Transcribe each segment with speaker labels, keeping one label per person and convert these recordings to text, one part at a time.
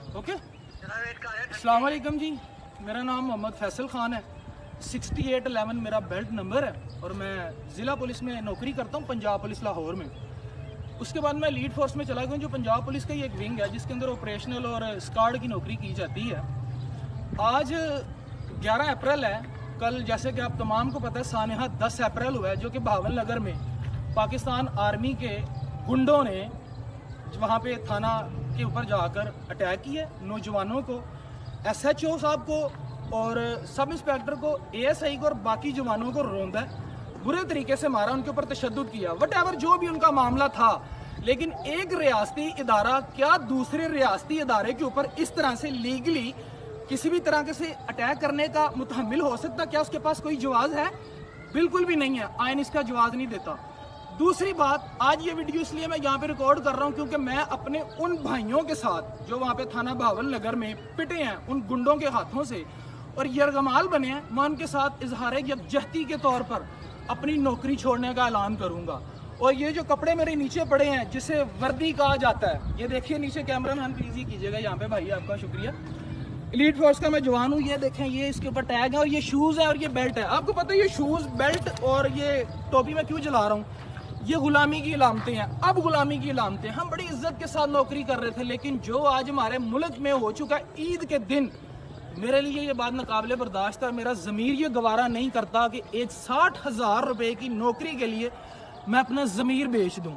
Speaker 1: Okay. अस्सलाम वालेकुम जी, मेरा नाम मोहम्मद फैसल ख़ान है। 6811 मेरा बेल्ट नंबर है और मैं ज़िला पुलिस में नौकरी करता हूँ, पंजाब पुलिस लाहौर में। उसके बाद मैं लीड फोर्स में चला गया, जो पंजाब पुलिस का ही एक विंग है जिसके अंदर ऑपरेशनल और स्क्वाड की नौकरी की जाती है। आज 11 अप्रैल है। कल जैसे कि आप तमाम को पता है सानहा 10 अप्रैल हुआ है, जो कि बहावल नगर में पाकिस्तान आर्मी के गुंडों ने वहाँ पे थाना के ऊपर जाकर अटैक किया। नौजवानों को, SHO साहब को और सब इंस्पेक्टर को, ASI को और बाकी जवानों को रौंदा, बुरे तरीके से मारा, उनके ऊपर तशद्दुद किया, वट जो भी उनका मामला था। लेकिन एक रियासती इदारा क्या दूसरे रियासती इदारे के ऊपर इस तरह से लीगली किसी भी तरह के से अटैक करने का मुतहम्मिल हो सकता? क्या उसके पास कोई जवाब है? बिल्कुल भी नहीं है। आइन इसका जवाब नहीं देता। दूसरी बात, आज ये वीडियो इसलिए मैं यहाँ पे रिकॉर्ड कर रहा हूँ क्योंकि मैं अपने उन भाइयों के साथ जो वहाँ पे थाना बहावल नगर में पिटे हैं उन गुंडों के हाथों से और यरगमाल बने हैं, मैं उनके साथ इजहार यकजहती के तौर पर अपनी नौकरी छोड़ने का ऐलान करूँगा। और ये जो कपड़े मेरे नीचे पड़े हैं जिसे वर्दी कहा जाता है, ये देखिए नीचे, कैमरा मैन प्लीज ही कीजिएगा यहाँ पे, भाई आपका शुक्रिया। एलीट फोर्स का मैं जवान हूँ। ये देखें, ये इसके ऊपर टैग है और ये शूज़ है और ये बेल्ट है। आपको पता है ये शूज़, बेल्ट और ये टोपी मैं क्यों जला रहा हूँ? ये गुलामी की इलामतें हैं। अब गुलामी की इलामतें, हम बड़ी इज्जत के साथ नौकरी कर रहे थे, लेकिन जो आज हमारे मुल्क में हो चुका ईद के दिन, मेरे लिए ये बात नाकाबिले बर्दाश्त है। मेरा ज़मीर ये गवारा नहीं करता कि एक 60,000 रुपए की नौकरी के लिए मैं अपना ज़मीर बेच दूँ।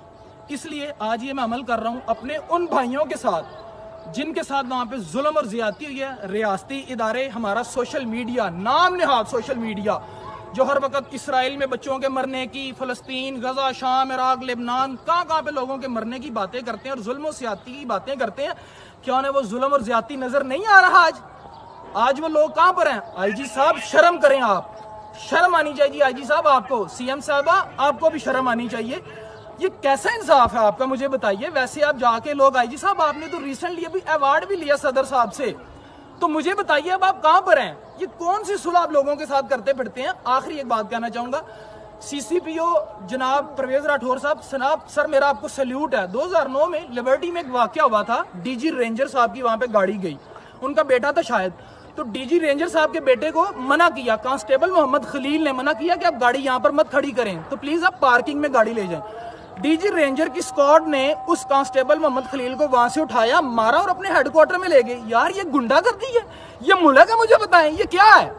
Speaker 1: इसलिए आज ये मैं अमल कर रहा हूँ अपने उन भाइयों के साथ जिनके साथ वहाँ पे जुल्म और ज्यादती हुई है। रियासती इदारे, हमारा सोशल मीडिया, नाम निहाद सोशल मीडिया, जो हर वक्त इसराइल में बच्चों के मरने की, फ़लस्तीन, गजा, शाम, इराक, लेबनान, कहाँ पे लोगों के मरने की बातें करते हैं और जुल्म और ज्यादती की बातें करते हैं। क्या उन्हें वो जुल्म और ज्यादती नजर नहीं आ रहा? आज वो लोग कहाँ पर हैं? IG साहब शर्म करें, आप शर्म आनी चाहिए। IG साहब आपको, CM साहबा आपको भी शर्म आनी चाहिए। ये कैसा इंसाफ है आपका, मुझे बताइए। वैसे आप जाके लोग, IG साहब आपने तो रिसेंटली अभी अवार्ड भी लिया सदर साहब से, तो मुझे बताइए अब आप कहाँ पर हैं? ये कौन सी सुलह आप लोगों के साथ करते फिरते हैं? आखिरी एक बात कहना चाहूंगा, CCPO जनाब परवेज राठौर साहब, सर मेरा आपको सल्यूट है। 2009 में लिबर्टी में एक वाकया हुआ था, DG रेंजर साहब की वहां पे गाड़ी गई, उनका बेटा था शायद, तो DG रेंजर साहब के बेटे को मना किया, कांस्टेबल मोहम्मद खलील ने मना किया कि आप गाड़ी यहाँ पर मत खड़ी करें, तो प्लीज आप पार्किंग में गाड़ी ले जाएं। DG रेंजर की स्क्वाड ने उस कांस्टेबल मोहम्मद खलील को वहां से उठाया, मारा और अपने हेडक्वार्टर में ले गए। यार ये गुंडागर्दी है, ये मुल्क है? मुझे बताएं ये क्या है?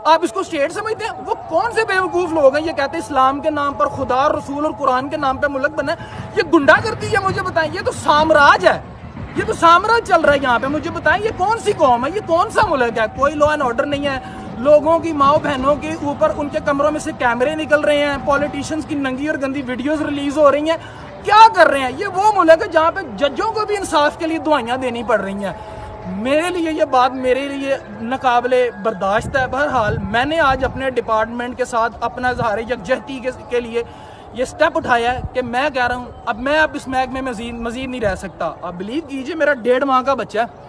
Speaker 1: आप इसको स्टेट समझते हैं? वो कौन से बेवकूफ लोग हैं ये कहते हैं इस्लाम के नाम पर, खुदा, रसूल और कुरान के नाम पर मुल्क बना है। ये गुंडागर्दी है, मुझे बताएं। ये तो साम्राज्य है, ये तो साम्राज्य चल रहा है यहाँ पे। मुझे बताएं ये कौन सी कौम है, ये कौन सा मुल्क है? कोई लॉ एंड ऑर्डर नहीं है। लोगों की माओ बहनों के ऊपर उनके कमरों में से कैमरे निकल रहे हैं, पॉलिटिशियंस की नंगी और गंदी वीडियोस रिलीज हो रही हैं। क्या कर रहे हैं? ये वो मुल्क है जहाँ पे जजों को भी इंसाफ के लिए दुआइयां देनी पड़ रही हैं। मेरे लिए ये बात, मेरे लिए नाकाबिले बर्दाश्त है। बहरहाल मैंने आज अपने डिपार्टमेंट के साथ अपना इज़हार यकजहती के लिए ये स्टेप उठाया है कि मैं कह रहा हूँ अब मैं इस महकमे में मजीद नहीं रह सकता। आप बिलीव कीजिए, मेरा 1.5 माह का बच्चा है।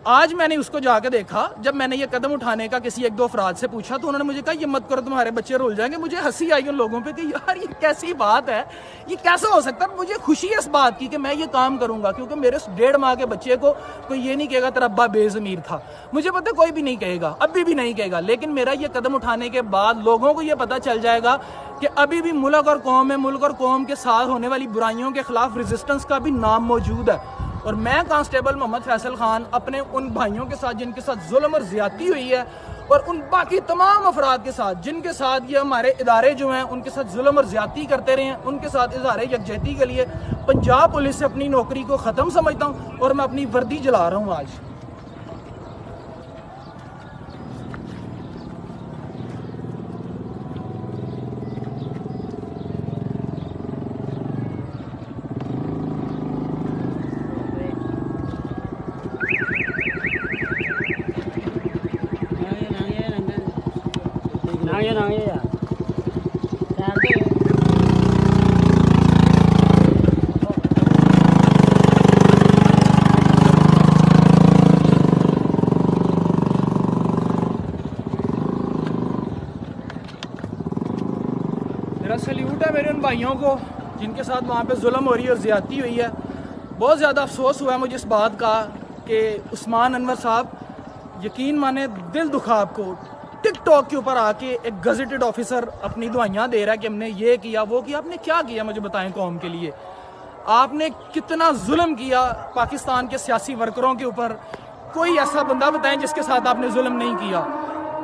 Speaker 1: आज मैंने उसको जाके देखा, जब मैंने ये कदम उठाने का किसी 1-2 अफराद से पूछा तो उन्होंने मुझे कहा ये मत करो, तुम्हारे बच्चे रुल जाएंगे। मुझे हंसी आई उन लोगों पे कि यार ये कैसी बात है, ये कैसे हो सकता है? मुझे खुशी है इस बात की कि मैं ये काम करूंगा, क्योंकि मेरे 1.5 माह के बच्चे को कोई ये नहीं कहेगा तेरा अब्बा बेज़मीर था। मुझे पता कोई भी नहीं कहेगा, अभी भी नहीं कहेगा, लेकिन मेरा ये कदम उठाने के बाद लोगों को ये पता चल जाएगा कि अभी भी मुल्क और कौम में, मुल्क और कौम के साथ होने वाली बुराइयों के खिलाफ रेजिस्टेंस का भी नाम मौजूद है। और मैं कांस्टेबल मोहम्मद फैसल खान अपने उन भाइयों के साथ जिनके साथ जुल्म और ज्यादती हुई है, और उन बाकी तमाम अफराद के साथ जिनके साथ ये हमारे इदारे जो हैं उनके साथ जुल्म और ज्यादती करते रहे हैं, उनके साथ इज़हार यकजहती के लिए पंजाब पुलिस से अपनी नौकरी को ख़त्म समझता हूँ और मैं अपनी वर्दी जला रहा हूँ आज। मेरा सल्यूट है मेरे उन भाइयों को जिनके साथ वहाँ पे जुल्म हो रही है और ज़्यादती हुई है। बहुत ज़्यादा अफसोस हुआ है मुझे इस बात का कि उस्मान अनवर साहब, यकीन माने दिल दुखा आपको, टिकटॉक के ऊपर आके एक गजेटेड ऑफिसर अपनी दुआइयाँ दे रहा है कि हमने ये किया वो किया। आपने क्या किया मुझे बताएं कौम के लिए? आपने कितना जुल्म किया पाकिस्तान के सियासी वर्करों के ऊपर? कोई ऐसा बंदा बताएं जिसके साथ आपने जुल्म नहीं किया।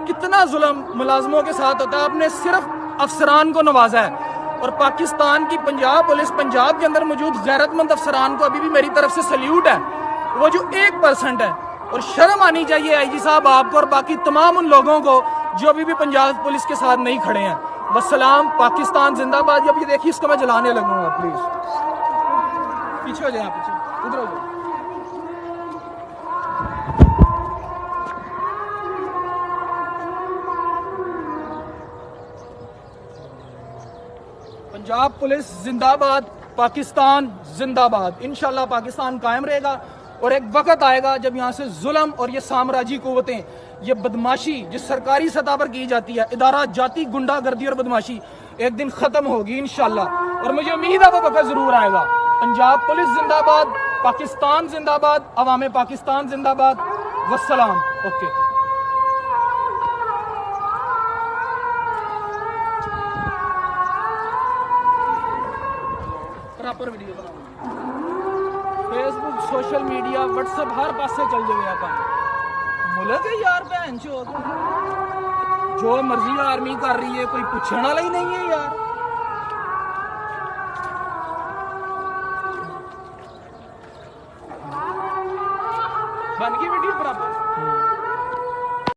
Speaker 1: कितना जुल्म मुलाजमों के साथ होता है। आपने सिर्फ अफसरान को नवाजा है। और पाकिस्तान की पंजाब पुलिस, पंजाब के अंदर मौजूद गैरतमंद अफसरान को अभी भी मेरी तरफ से सल्यूट है, वो जो 1% है। और शर्म आनी चाहिए आईजी साहब आपको और बाकी तमाम उन लोगों को जो अभी भी पंजाब पुलिस के साथ नहीं खड़े हैं। वस्सलाम, पाकिस्तान जिंदाबाद। अब ये देखिए, इसको मैं जलाने लगूंगा, प्लीज पीछे हो जाए, पीछे उधर हो जाए। पंजाब पुलिस जिंदाबाद, पाकिस्तान जिंदाबाद। इंशाल्लाह पाकिस्तान कायम रहेगा और एक वक्त आएगा जब यहाँ से जुल्म और ये साम्राज्यी कुव्वतें, ये बदमाशी जिस सरकारी सतह पर की जाती है, इदारा जाती गुंडागर्दी और बदमाशी, एक दिन खत्म होगी इंशाल्लाह। और मुझे उम्मीद है वो वक्त जरूर आएगा। पंजाब पुलिस जिंदाबाद, पाकिस्तान जिंदाबाद, अवाम पाकिस्तान जिंदाबाद। वस्सलाम। ओके। प्रॉपर वीडियो बनाओ, फेसबुक, सोशल मीडिया, व्हाट्सएप, हर पास से चल जाए आप मुल्क है यार। बहन जो मर्जी आर्मी कर रही है, कोई पूछने वाला ही नहीं है यार।